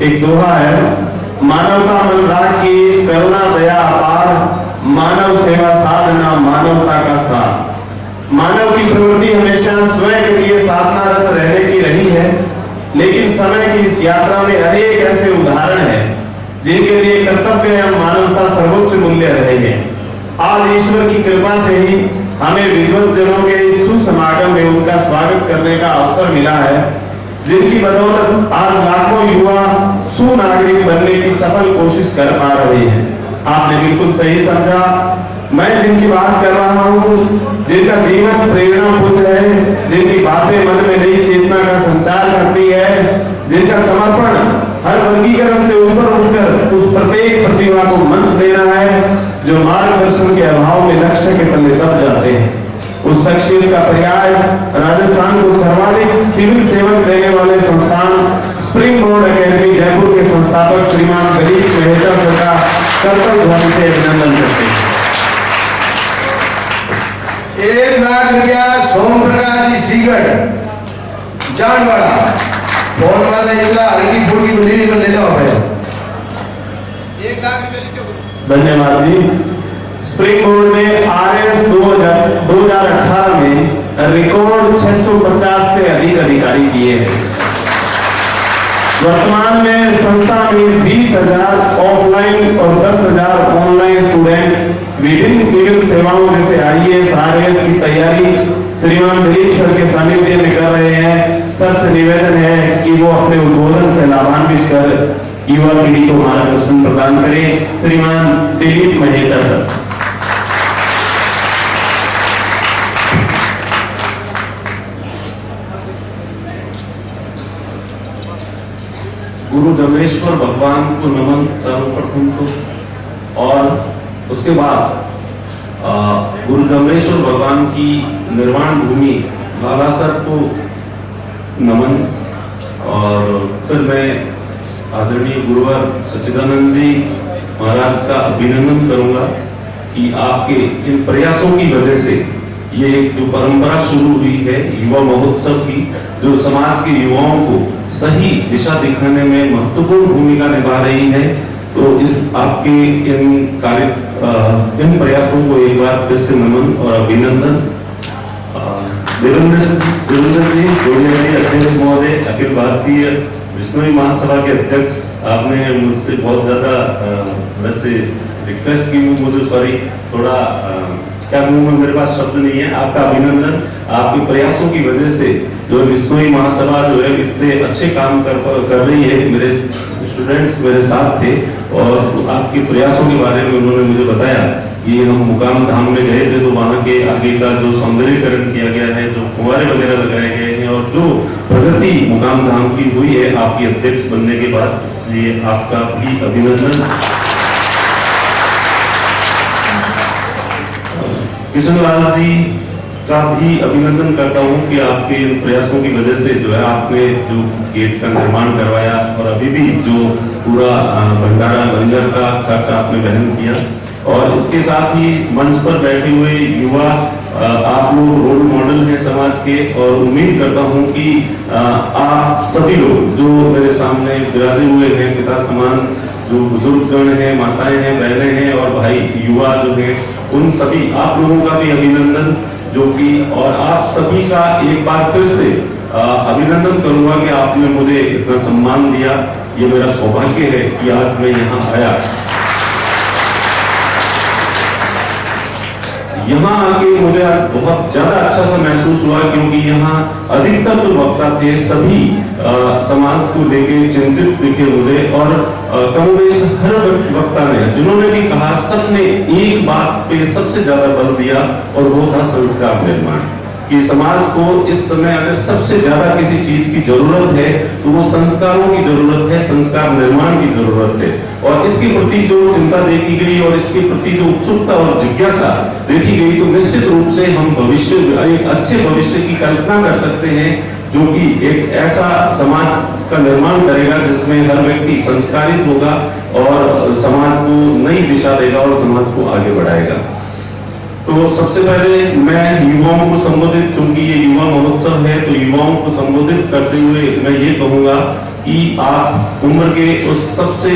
एक दोहा है, मानवता मन राखी करुणा दया अपार, मानव सेवा साधना मानवता का सार। मानव की प्रवृत्ति हमेशा स्वयं के लिए साधनारत रहने की रही है, लेकिन समय की इस यात्रा में अनेक ऐसे उदाहरण हैं जिनके लिए कर्तव्य या मानवता सर्वोच्च मूल्य रहे हैं। आज ईश्वर की कृपा से ही हमें विद्वत जनों के इस सुसमागम में उनका स्वागत करने का अवसर मिला है, जिनकी बदौलत आज लाखों युवा सुनागरिक बनने की सफल कोशिश कर पा रहे हैं। आपने बिल्कुल सही समझा, मैं जिनकी बात कर रहा हूँ, जिनका जीवन प्रेरणा पुंज है, जिनकी बातें मन में नई चेतना का संचार करती है, जिनका समर्पण हर वर्गीकरण से ऊपर उठकर उस प्रत्येक प्रतिभा को मंच देना है जो मार्गदर्शन के अभाव में लक्ष्य के तले दब जाते हैं। उस शख्सियत का पर्याय राजस्थान को सर्वाधिक सिविल सेवक देने वाले संस्थान स्प्रिंग बोर्ड एकेडमी जयपुर के संस्थापक श्रीमान दिलीप महेता सर का कर्तव्य ध्वनि से अभिनंदन करते हैं। 1 लाख रुपया सोम प्रकाश जी सीगढ़ जानवाड़ा फोन वाला इतना हल्की फुल्की मिली तो ले जाओ भाई। 1 लाख रुपया लिखो। धन्यवाद जी। स्प्रिंग बोर्ड ने RS 2018 में रिकॉर्ड 650 से अधिक अधिकारी किए हैं। वर्तमान में संस्था में 20,000 ऑफलाइन और 10,000 ऑनलाइन स्टूडेंट विभिन्न सिविल सेवाओं जैसे IAS RS की तैयारी श्रीमान दिलीप सर के सानिध्य में कर रहे हैं। सर से निवेदन है कि वो अपने उद्बोधन से लाभान्वित कर युवा पीढ़ी को मार्गदर्शन प्रदान करें। श्रीमान दिलीप महेता सर। गुरु जमनेश्वर भगवान को नमन सर्वप्रथम तो, और उसके बाद गुरु जमनेश्वर भगवान की निर्वाण भूमि बालासर को नमन, और फिर मैं आदरणीय गुरुवर सच्चिदानंद जी महाराज का अभिनंदन करूंगा कि आपके इन प्रयासों की वजह से ये जो परंपरा शुरू हुई है युवा महोत्सव की, जो समाज के युवाओं को सही दिशा दिखाने में महत्वपूर्ण भूमिका निभा रही है, तो इस आपके इन प्रयासों को एक बार फिर से नमन और अभिनंदन। देवेंद्र जी जोड़ियाली अध्यक्ष महोदय, अखिल भारतीय विष्णु महासभा के अध्यक्ष, आपने मुझसे बहुत ज्यादा वैसे रिक्वेस्ट की, मुझे सॉरी थोड़ा क्या कहूँ, मेरे पास शब्द नहीं है। आपका अभिनंदन। आपके प्रयासों की वजह से जो विश्व महासभा जो है इतने अच्छे काम कर रही है। मेरे स्टूडेंट्स मेरे साथ थे और आपके प्रयासों के बारे में उन्होंने मुझे बताया कि हम मुकाम धाम में गए थे, तो वहाँ के आगे का जो सौंदर्यीकरण किया गया है, जो फुहारे वगैरह लगाए गए हैं और जो प्रगति मुकाम धाम की हुई है आपकी अध्यक्ष बनने के बाद, इसलिए आपका भी अभिनंदन। किशन लाल जी का भी अभिनंदन करता हूं कि आपके इन प्रयासों की वजह से जो है आपने जो गेट का निर्माण करवाया और अभी भी जो पूरा भंडारा लंगर का खर्च आपने वहन किया, और इसके साथ ही मंच पर बैठे हुए युवा आप लोग रोल मॉडल हैं समाज के, और उम्मीद करता हूं कि आप सभी लोग जो मेरे सामने विराजे हुए हैं पिता समान, जो बुजुर्गगण हैं, माताएं हैं, बहनें हैं और भाई युवा जो हैं, उन सभी आप लोगों का भी अभिनंदन, जो कि और आप सभी का एक बार फिर से अभिनंदन करूंगा कि आपने मुझे इतना सम्मान दिया। ये मेरा सौभाग्य है कि आज मैं यहाँ आया। यहाँ आके मुझे बहुत ज्यादा अच्छा सा महसूस हुआ, क्योंकि यहाँ अधिकतर जो वक्ता थे सभी समाज को लेके चिंतित दिखे मुझे, और कमोबेश हर वक्ता ने जिन्होंने भी कहा, सबने एक बात पे सबसे ज्यादा बल दिया, और वो था संस्कार निर्माण। कि समाज को इस समय अगर सबसे ज्यादा किसी चीज की जरूरत है तो वो संस्कारों की जरूरत है, संस्कार निर्माण की जरूरत है। और इसके प्रति जो चिंता देखी गई और इसके प्रति जो उत्सुकता और जिज्ञासा देखी गई, तो निश्चित रूप से हम भविष्य एक अच्छे भविष्य की कल्पना कर सकते हैं, जो कि एक ऐसा समाज का निर्माण करेगा जिसमें हर व्यक्ति संस्कारित होगा और समाज को नई दिशा देगा और समाज को आगे बढ़ाएगा। तो सबसे पहले मैं युवाओं को संबोधित, चूंकि ये युवा महोत्सव है, तो युवाओं को संबोधित करते हुए मैं ये कहूंगा कि आप उम्र के उस सबसे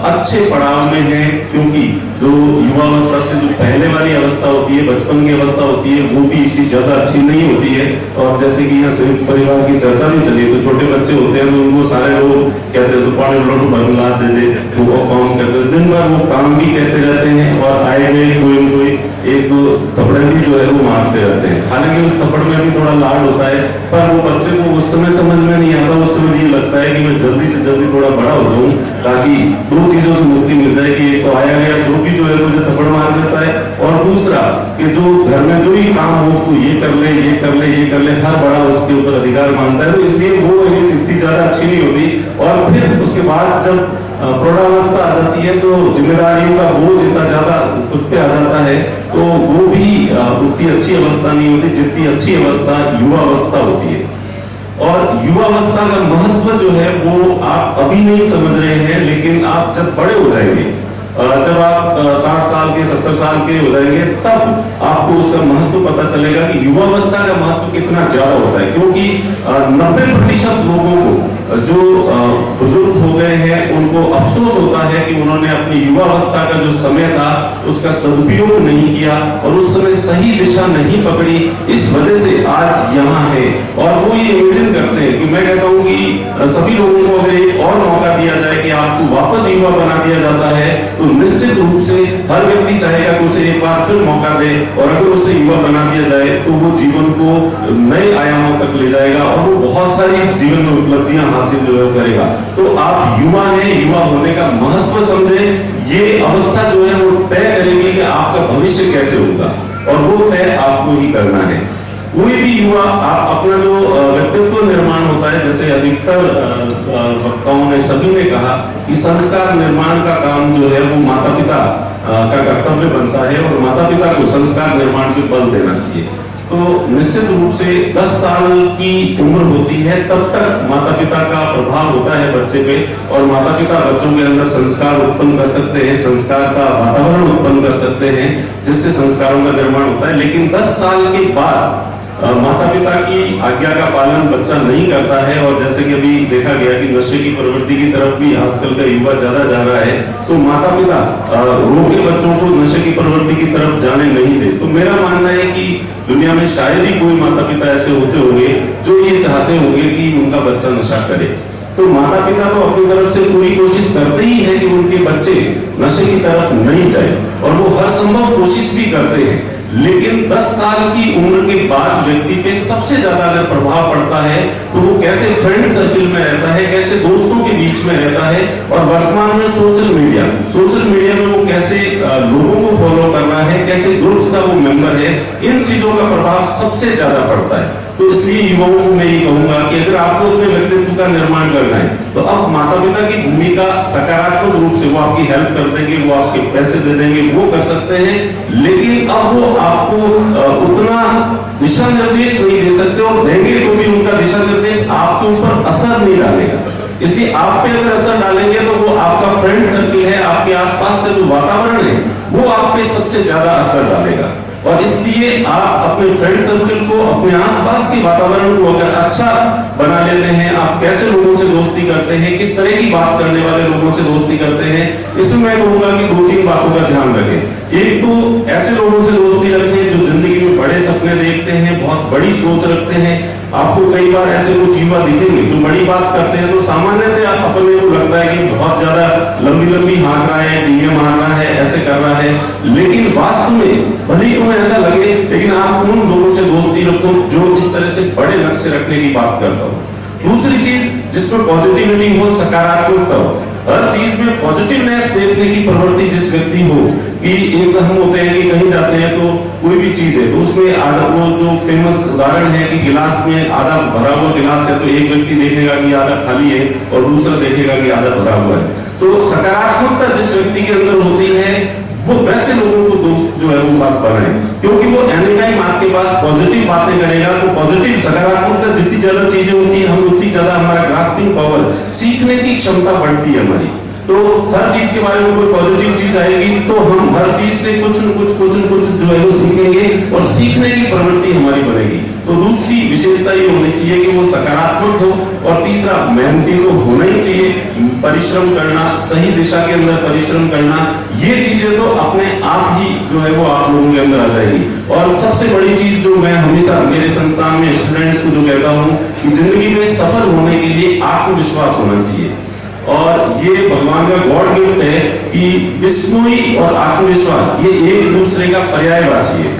अच्छे पड़ाव में हैं, क्योंकि जो युवावस्था से जो पहले वाली अवस्था होती है, बचपन की अवस्था होती है, वो भी इतनी ज्यादा अच्छी नहीं होती है। और जैसे कि यहाँ संयुक्त परिवार की चर्चा भी चली, तो छोटे बच्चे होते हैं तो उनको सारे लोग कहते हैं तो पानी लोट बंगला दे दे, तो वो काम करते हैं, दिन भर वो काम भी कहते रहते हैं और आए हुए कोई न कोई एक दो थप्पड़ भी जो है वो मारते रहते हैं। हालांकि उस थप्पड़ में भी थोड़ा लाड होता है, पर वो बच्चे को उस समय समझ में नहीं आता। उस समय ये लगता है कि मैं जल्दी से जल्दी थोड़ा बड़ा हो जाऊं, ताकि दो चीजों से मुक्ति मिल जाए कि एक तो आया गया जो भी जो है मुझे थप्पड़ मार देता है, और दूसरा कि जो घर में जो ही काम हो तो ये कर ले, ये कर ले, ये कर ले, हर बड़ा उसके ऊपर अधिकार मानता है। तो इसलिए वो इतनी ज्यादा अच्छी नहीं होती। और फिर उसके बाद जब प्रौढ़ावस्था आ जाती है तो जिम्मेदारियों का बोझ इतना ज्यादा खुद पे आ जाता है, तो वो भी उतनी अच्छी अवस्था नहीं होती जितनी अच्छी अवस्था युवावस्था होती है। और युवावस्था का महत्व जो है वो आप अभी नहीं समझ रहे हैं, लेकिन आप जब बड़े हो जाएंगे, जब आप 60 साल के 70 साल के हो जाएंगे, तब आपको उसका महत्व पता चलेगा कि युवावस्था का महत्व कितना ज्यादा होता है। क्योंकि 90% लोगों को जो बुजुर्ग हो गए हैं उनको अफसोस होता है कि उन्होंने अपनी युवावस्था का जो समय था उसका सदुपयोग नहीं किया और उस समय सही दिशा नहीं पकड़ी, इस वजह से आज यहाँ है। और वो ये इमेजिन करते हैं कि मैं कहता हूँ कि सभी लोगों को अगर एक और मौका दिया जाए कि आपको वापस युवा बना दिया जाता है, तो निश्चित रूप से हर व्यक्ति चाहेगा कि उसे एक बार फिर मौका दे, और अगर उसे युवा बना दिया जाए तो वो जीवन को नए आयामों तक ले जाएगा और वो बहुत सारी जीवन में उपलब्धियां हासिल जो है करेगा। तो आप युवा हैं, युवा होने का महत्व समझें। ये अवस्था जो है वो तय करेगी कि आपका भविष्य कैसे होगा, और वो तय आपको ही करना है। कोई भी युवा आप अपना जो व्यक्तित्व निर्माण होता है, जैसे अधिकतर वक्ताओं ने सभी ने कहा कि संस्कार निर्माण का काम जो है वो माता पिता का कर्तव्य बनता है, और माता पिता को संस्कार निर्माण पे बल देना चाहिए। तो निश्चित रूप से 10 साल की उम्र होती है तब तक माता पिता का प्रभाव होता है बच्चे पे, और माता पिता बच्चों के अंदर संस्कार उत्पन्न कर सकते हैं, संस्कार का वातावरण उत्पन्न कर सकते हैं, जिससे संस्कारों का निर्माण होता है। लेकिन 10 साल के बाद माता पिता की आज्ञा का पालन बच्चा नहीं करता है, और जैसे कि अभी देखा गया कि नशे की प्रवृत्ति की तरफ भी आजकल का युवा ज्यादा जा रहा है, तो माता पिता रोके बच्चों को नशे की प्रवृत्ति की तरफ जाने नहीं दे। तो मेरा मानना है कि दुनिया में शायद ही कोई माता पिता ऐसे होते होंगे जो ये चाहते होंगे कि उनका बच्चा नशा करे। तो माता पिता तो अपनी तरफ से पूरी कोशिश करते ही है कि उनके बच्चे नशे की तरफ नहीं जाए, और वो हर संभव कोशिश भी करते हैं। लेकिन 10 साल की उम्र के बाद व्यक्ति पे सबसे ज्यादा अगर प्रभाव पड़ता है तो वो कैसे फ्रेंड सर्किल में रहता है, कैसे दोस्तों के बीच में रहता है, और वर्तमान में सोशल मीडिया में वो कैसे लोगों को फॉलो कर रहा है, कैसे ग्रुप्स का वो मेंबर है, इन चीजों का प्रभाव सबसे ज्यादा पड़ता है। तो इसलिए युवाओं को मैं ये कहूंगा कि अगर आपको अपने व्यक्तित्व का निर्माण करना है तो अब माता पिता की भूमिका सकारात्मक रूप से वो आपकी हेल्प कर देंगे, वो आपके पैसे दे देंगे, वो कर सकते हैं, लेकिन अब वो आपको उतना दिशा निर्देश नहीं दे सकते, और देंगे तो भी उनका दिशा निर्देश आपके ऊपर असर नहीं डालेगा। इसलिए आप पे अगर असर डालेंगे तो वो आपका फ्रेंड सर्किल है, आपके आसपास का जो वातावरण है वो आप पे सबसे ज्यादा असर डालेगा। और इसलिए आप अपने फ्रेंड सर्किल को, अपने आसपास के वातावरण को अगर अच्छा बना लेते हैं, आप कैसे लोगों से दोस्ती करते हैं, किस तरह की बात करने वाले लोगों से दोस्ती करते हैं, इसमें मैं कहूंगा कि 2-3 बातों का ध्यान रखें। एक तो ऐसे लोगों से दोस्ती रखें जो जिंदगी में बड़े सपने देखते हैं, बहुत बड़ी सोच रखते हैं। आपको कई बार ऐसे कुछ युवा दिखेंगे जो बड़ी बात करते हैं, तो सामान्यतः अपने को लगता है कि बहुत ज्यादा लंबी हाँक रहा है, डीएम मार रहा है, ऐसे कर रहा है, लेकिन वास्तव में भले ही तुम्हें ऐसा लगे, लेकिन आप उन लोगों से दोस्ती रखो जो इस तरह से बड़े लक्ष्य रखने की बात करता हो। दूसरी चीज, जिसमें पॉजिटिविटी हो, सकारात्मकता हो, हर चीज में पॉजिटिवनेस देखने की प्रवृत्ति जिस व्यक्ति हो, कि एक हम होते हैं कि कहीं जाते हैं तो कोई भी चीज है तो उसमें आधा, वो जो फेमस उदाहरण है कि गिलास में आधा भरा हुआ गिलास है तो एक व्यक्ति देखेगा कि आधा खाली है और दूसरा देखेगा कि आधा भरा हुआ है। तो सकारात्मकता जिस व्यक्ति के अंदर होती है वो वैसे लोगों को दोस्त जो है वो बात बनाए, क्योंकि वो एनी टाइम आपके पास पॉजिटिव बातें करेगा। तो पॉजिटिव सकारात्मकता जितनी ज्यादा चीजें होती है, हम उतनी ज्यादा हमारा ग्रास्पिंग पावर, सीखने की क्षमता बढ़ती है हमारी। तो हर चीज के बारे में कोई पॉजिटिव चीज आएगी तो हम हर चीज से कुछ न कुछ जो है वो सीखेंगे और सीखने की प्रवृत्ति हमारी बनेगी। तो दूसरी विशेषता ये होनी चाहिए कि वो सकारात्मक हो, और तीसरा मेहनती तो होना ही चाहिए, परिश्रम करना, सही दिशा के अंदर परिश्रम करना, ये चीजें तो अपने आप ही जो है वो आप लोगों के अंदर आ जाएगी। और सबसे बड़ी चीज जो मैं हमेशा मेरे संस्थान में स्टूडेंट्स को जो कहता हूँ कि जिंदगी में सफल होने के लिए आत्मविश्वास होना चाहिए, और ये भगवान का गॉड गिफ्ट है कि बिश्नोई और आत्मविश्वास ये एक दूसरे का पर्यायवाची है।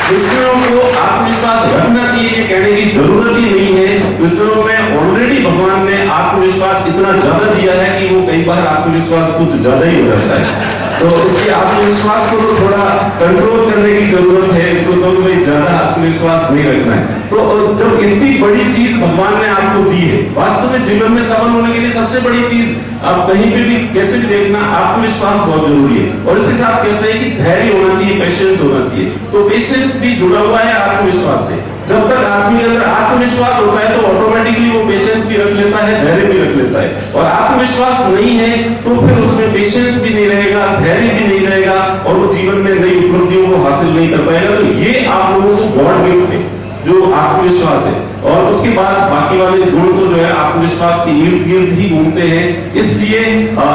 विष्णु को आत्मविश्वास रखना चाहिए ये कहने की जरूरत ही नहीं है। विष्णु में ऑलरेडी भगवान ने आत्मविश्वास इतना ज्यादा दिया है कि वो कई बार आत्मविश्वास कुछ ज्यादा ही हो जाता है। तो इसलिए आत्मविश्वास को तो थोड़ा कंट्रोल करने की जरूरत है, इसको तो कोई ज्यादा आत्मविश्वास नहीं रखना है। तो जब इतनी बड़ी चीज भगवान ने आपको दी है, वास्तव में जीवन में सफल होने के लिए सबसे बड़ी चीज आप कहीं पे भी कैसे भी देखना, आत्मविश्वास बहुत जरूरी है। और इसके साथ कहते हैं कि धैर्य होना चाहिए, पेशेंस होना चाहिए। तो पेशेंस भी जुड़ा हुआ है आत्मविश्वास से। जब तक आदमी के अंदर आत्मविश्वास होता है तो ऑटोमेटिकली वो पेशेंस भी रख लेता है, धैर्य भी रख लेता है। और आत्मविश्वास नहीं है तो फिर उसमें पेशेंस भी नहीं रहेगा, धैर्य भी नहीं रहेगा, और वो जीवन में नई उपलब्धियों को हासिल नहीं कर पाएगा। तो ये आप लोगों को गॉड गिफ्ट है जो आत्मविश्वास है। और उसके बाद बाकी वाले गुण तो जो है आत्मविश्वास के इर्द गिर्द ही घूमते हैं। इसलिए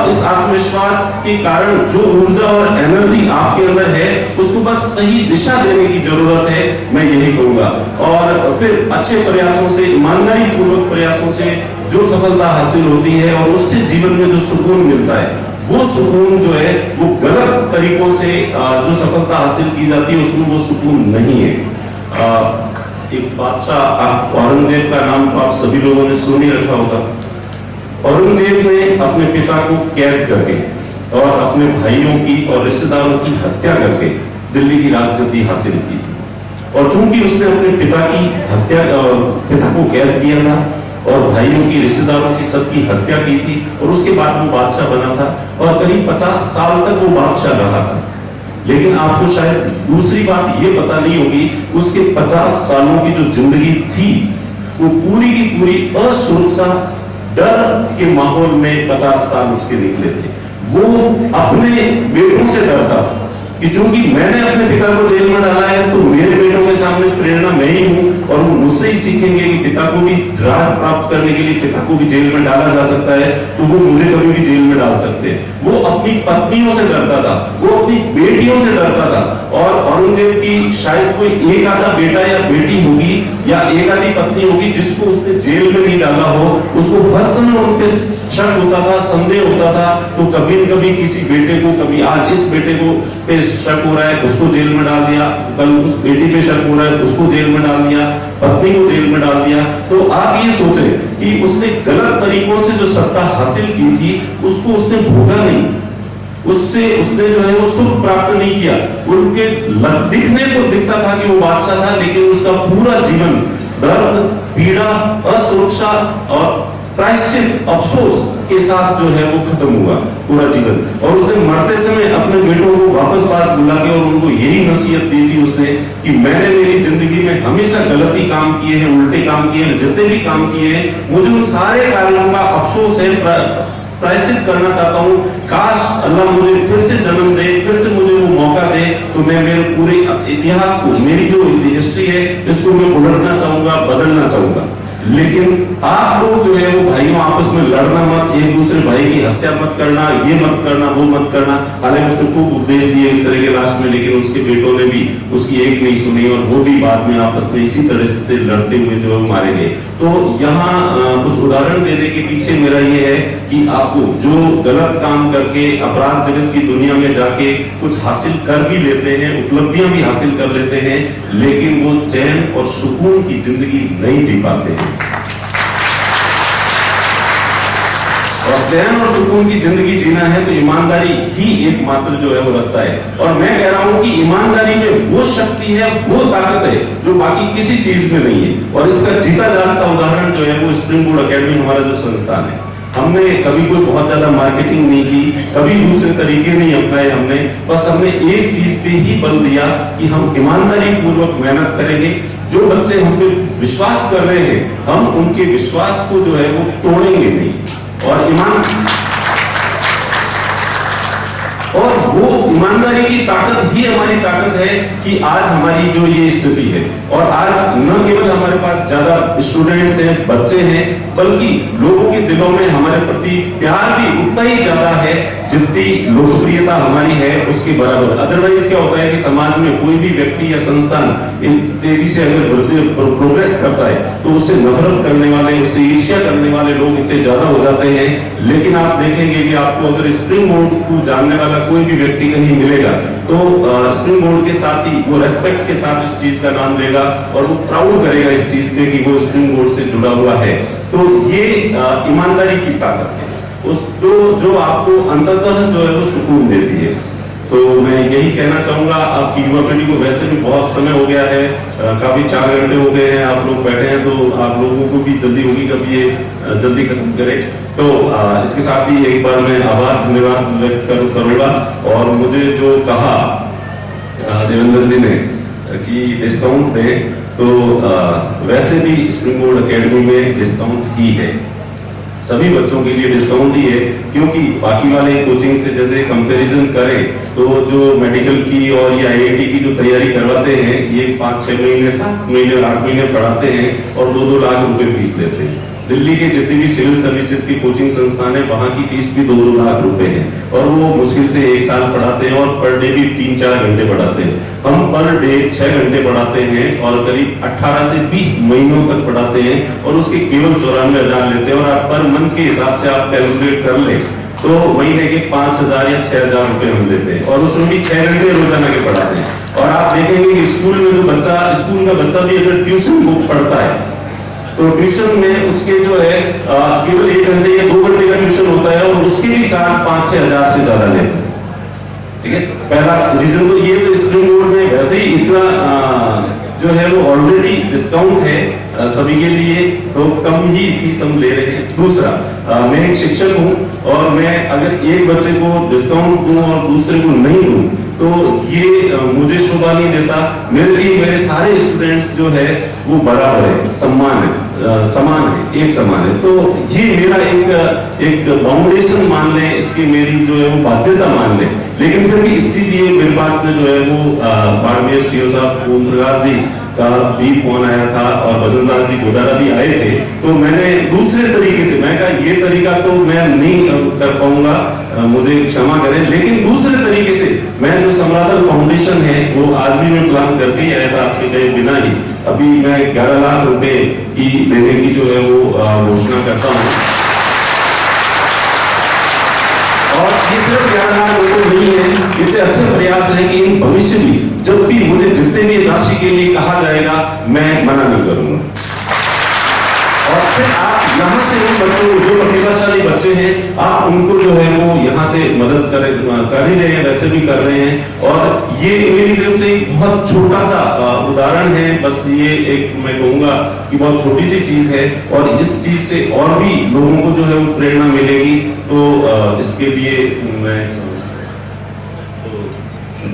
इस आत्मविश्वास के कारण जो ऊर्जा और एनर्जी आपके अंदर है उसको बस सही दिशा देने की जरूरत है, मैं यही कहूंगा। और फिर अच्छे प्रयासों से, ईमानदारी पूर्वक प्रयासों से जो सफलता हासिल होती है और उससे जीवन में जो सुकून मिलता है, वो सुकून जो है वो गलत तरीकों से जो सफलता हासिल की जाती है उसमें वो सुकून नहीं है। एक बादशाह औरंगजेब का नाम तो आप सभी लोगों ने सुन ही रखा होगा। औरंगजेब ने अपने पिता को कैद करके और अपने भाइयों की और रिश्तेदारों की हत्या करके दिल्ली की राजगद्दी हासिल की थी। और चूंकि उसने अपने पिता को कैद किया था और भाइयों की, रिश्तेदारों की सबकी हत्या की थी, और उसके बाद वो बादशाह बना था और करीब 50 साल तक वो बादशाह रहा था। लेकिन आपको शायद दूसरी बात ये पता नहीं होगी, उसके 50 सालों की जो जिंदगी थी वो पूरी की पूरी असुरक्षा, डर के माहौल में 50 साल उसके निकले थे। वो अपने बेटों से डरता था कि चूंकि मैंने अपने पिता को जेल में डाला है तो मेरे बेटों के सामने प्रेरणा मैं ही हूं, और वो मुझसे ही सीखेंगे कि पिता को भी राज प्राप्त करने के लिए पिता को भी जेल में डाला जा सकता है, तो वो मुझे कभी भी जेल में डाल सकते हैं। वो अपनी पत्नियों से डरता था, वो अपनी बेटियों से डरता था। और औरंगजेब की शायद कोई एक आधा बेटा या बेटी होगी या एक आधी पत्नी होगी जिसको उसने जेल में नहीं डाला हो, उसको हर समय उन पे शक होता था, संदेह होता था। तो कभी न कभी किसी बेटे को, कभी आज इस बेटे को पे शक हो रहा है उसको जेल में डाल दिया, कल उस बेटी पे शक हो रहा है उसको जेल में डाल दिया, पत्नी को जेल में डाल दिया। तो आप ये सोचें कि उसने गलत तरीकों से जो सत्ता हासिल की थी उसको उसने भोगा नहीं, उससे उसने जो है वो सुख प्राप्त नहीं किया। उनके दिखने को दिखता था कि वो बादशाह था, लेकिन उसका पूरा जीवन दर्द, पीड़ा, असुरक्षा और प्रायश्चित, अफसोस के साथ जो है वो खत्म हुआ पूरा जीवन। और उसने मरते समय अपने बेटों को वापस पास बुला के और उनको यही नसीहत दी थी उसने कि मैंने मेरी जिंदगी में हमेशा गलती काम किए हैं, उल्टे काम किए हैं, जितने भी काम किए हैं, मुझे उन सारे कारणों का अफसोस है, प्रायश्चित करना चाहता हूँ। काश अल्लाह मुझे फिर से जन्म दे, फिर से मुझे वो मौका दे, तो मैं मेरे पूरे इतिहास को, मेरी जो हिस्ट्री है इसको मैं उलटना चाहूंगा, बदलना चाहूंगा। लेकिन आप लोग जो है वो भाइयों आपस में लड़ना मत, एक दूसरे भाई की हत्या मत करना, ये मत करना, वो मत करना। हालांकि उसने खूब उपदेश दिए इस तरह के लास्ट में, लेकिन उसके बेटों ने भी उसकी एक नहीं सुनी और वो भी बाद में आपस में इसी तरह से लड़ते हुए जो मारे गए। तो यहाँ उस उदाहरण देने के पीछे मेरा ये है कि आपको जो गलत काम करके अपराध जगत की दुनिया में जाके कुछ हासिल कर भी लेते हैं, उपलब्धियां भी हासिल कर लेते हैं, लेकिन वो चैन और सुकून की जिंदगी नहीं जी पाते हैं। और चैन और सुकून की जिंदगी जीना है तो ईमानदारी ही एकमात्र जो है वो रास्ता है। और मैं कह रहा हूं कि ईमानदारी में वो शक्ति है, वो ताकत है जो बाकी किसी चीज में नहीं है। और इसका जीता जागता उदाहरण जो है वो स्प्रिंग बोर्ड एकेडमी हमारा जो संस्थान है। हमने कभी कोई बहुत ज्यादा मार्केटिंग नहीं की, कभी दूसरे तरीके नहीं अपनाए हमने, बस हमने एक चीज पे ही बल दिया कि हम ईमानदारी पूर्वक मेहनत करेंगे। जो बच्चे हम पे विश्वास कर रहे हैं, हम उनके विश्वास को जो है वो तोड़ेंगे नहीं। और वो ईमानदारी की ताकत ही हमारी ताकत है कि आज हमारी जो ये स्थिति है, और आज न केवल हमारे पास ज्यादा स्टूडेंट्स हैं, बच्चे हैं, बल्कि लोगों के दिलों में हमारे प्रति प्यार भी उतना ही ज्यादा है जितनी लोकप्रियता हमारी है उसके बराबर। अदरवाइज क्या होता है कि समाज में कोई भी व्यक्ति या संस्थान तेजी से अगर प्रोग्रेस करता है तो उससे नफरत करने वाले, उससे ईर्ष्या करने वाले लोग इतने ज्यादा हो जाते हैं। लेकिन आप देखेंगे कि आपको अगर स्प्रिंग बोर्ड को जानने वाला कोई भी व्यक्ति कहीं मिलेगा तो स्प्रिंग बोर्ड के साथ ही वो रेस्पेक्ट के साथ इस चीज का नाम लेगा और वो प्राउड करेगा इस चीज पे कि वो स्प्रिंग बोर्ड से जुड़ा हुआ है। तो ये ईमानदारी की ताकत है, उस जो आपको अंततः जो है वो सुकून देती है। तो मैं यही कहना चाहूंगा, आपकी युवा पीढ़ी को वैसे भी बहुत समय हो गया है, काफी 4 घंटे हो गए हैं आप लोग बैठे हैं, तो आप लोगों को भी जल्दी होगी कभी ये जल्दी खत्म करें। तो इसके साथ ही एक बार मैं आभार धन्यवाद व्यक्त करूंगा। और मुझे जो कहा देवेंद्र जी ने कि डिस्काउंट दें, तो वैसे भी स्प्रिंग बोर्ड एकेडमी में डिस्काउंट ही है, सभी बच्चों के लिए डिस्काउंट ही है। क्योंकि बाकी वाले कोचिंग से जैसे कंपैरिजन करें तो जो मेडिकल की और ये आईआईटी की जो तैयारी करवाते हैं, ये 5-6 महीने 7 महीने 8 महीने पढ़ाते हैं और 2-2 लाख रुपए फीस लेते हैं। दिल्ली के जितनी भी सिविल सर्विसेज की कोचिंग संस्थान है वहां की फीस भी 2-2 लाख रुपए है, और वो मुश्किल से 1 साल पढ़ाते हैं और पर डे भी 3-4 घंटे पढ़ाते हैं। हम पर डे 6 घंटे पढ़ाते हैं और करीब 18 से 20 महीनों तक पढ़ाते हैं और उसके केवल 94,000 लेते हैं। और आप पर मंथ के हिसाब से आप कैलकुलेट कर लें तो महीने के 5,000 या 6,000 रुपए हम लेते हैं, और उसमें भी 6 घंटे रोजाना के पढ़ाते हैं। और आप देखेंगे कि स्कूल में जो बच्चा, स्कूल का बच्चा भी अगर ट्यूशन बुक पढ़ता है तो ट्यूशन में उसके जो है केवल 1 घंटे या 2 घंटे का ट्यूशन होता है और उसके भी चार्ज 5-6 हजार से ज्यादा लेते हैं। ठीक है, पहला रीजन तो ये, तो स्प्रिंग बोर्ड में वैसे ही इतना जो है वो ऑलरेडी डिस्काउंट है सभी के लिए, तो कम ही फीस हम ले रहे हैं। दूसरा, मैं एक शिक्षक हूं और मैं अगर एक बच्चे को डिस्काउंट दूं और दूसरे को नहीं दूं तो ये मुझे शोभा नहीं देता। मेरे लिए मेरे सारे स्टूडेंट्स जो है वो बराबर है, समान है, समान है, एक समान है। तो ये मेरा एक फाउंडेशन मान लें, इसकी मेरी जो है वो बाध्यता मान लें। लेकिन फिर भी स्थिति है, मेरे पास में जो है वो बाड़मेर सीओ साहब ओम प्रकाश जी का भी फोन आया था और बदनलाल जी गोदारा भी आए थे, तो मैंने दूसरे तरीके से, मैं कहा ये तरीका तो मैं नहीं कर पाऊंगा, मुझे क्षमा करें, लेकिन दूसरे तरीके से मैं जो समराधन फाउंडेशन है वो आज भी मैं प्लान करके ही आया था आपके कहे बिना ही। अभी मैं 11 लाख रुपए की देने की जो है वो घोषणा करता हूँ, और ये सिर्फ 11 लाख रुपए नहीं है, इतने अच्छे प्रयास हैं कि इन भविष्य भी जब भी मुझे जितने भी राशि के लिए कहा जाएगा मैं मना नहीं करूंगा। और फिर आप यहाँ से उन बच्चों को, जो प्रतिभाशाली बच्चे हैं, आप उनको जो है वो यहाँ से मदद कर ही रहे हैं, वैसे भी कर रहे हैं। और ये मेरी तरफ से एक बहुत छोटा सा उदाहरण है, बस ये एक मैं कहूँगा कि बहुत छोटी सी चीज है, और इस चीज से और भी लोगों को जो है वो प्रेरणा मिलेगी। तो इसके लिए मैं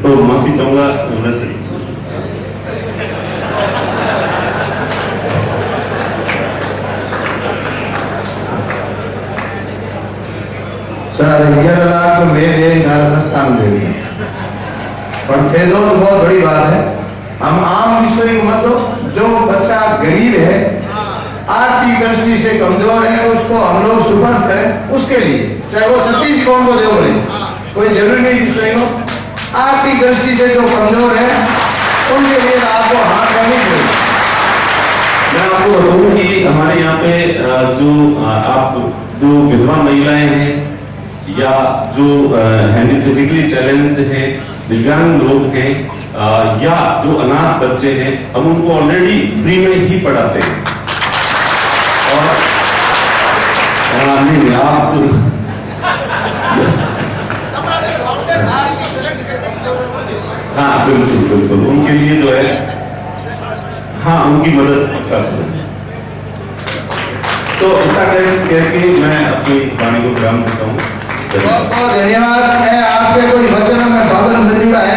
तो माफी चाहूंगा। वैसे सर 11 लाख तो मेरे धारा संस्थान दे दिए, पर थे तो बहुत बड़ी बात है। हम आम विषय को मत दो, जो बच्चा गरीब है, आर्थिक दृष्टि से कमजोर है, उसको हम लोग सुपर्स करें उसके लिए, चाहे वो सतीश कौन को दे बोले, कोई जरूरी नहीं विषय को। आर्थिक दृष्टि से जो कमजोर है उनके लिए आपको हाथ करनी चाहिए। मैं आपको बताऊं कि हमारे यहाँ पे जो विधवा महिलाएं हैं या जो फिजिकली चैलेंज्ड हैं, दिव्यांग लोग हैं, या जो अनाथ बच्चे हैं, हम उनको ऑलरेडी फ्री में ही पढ़ाते हैं। और नहीं, आप हाँ बिल्कुल बिल्कुल उनके लिए जो है, हाँ उनकी मदद कर सकते। तो इतना कह के मैं अपनी वाणी को विराम देता हूँ। बहुत बहुत धन्यवाद। आपके कोई वचन में पावन जुड़ा है।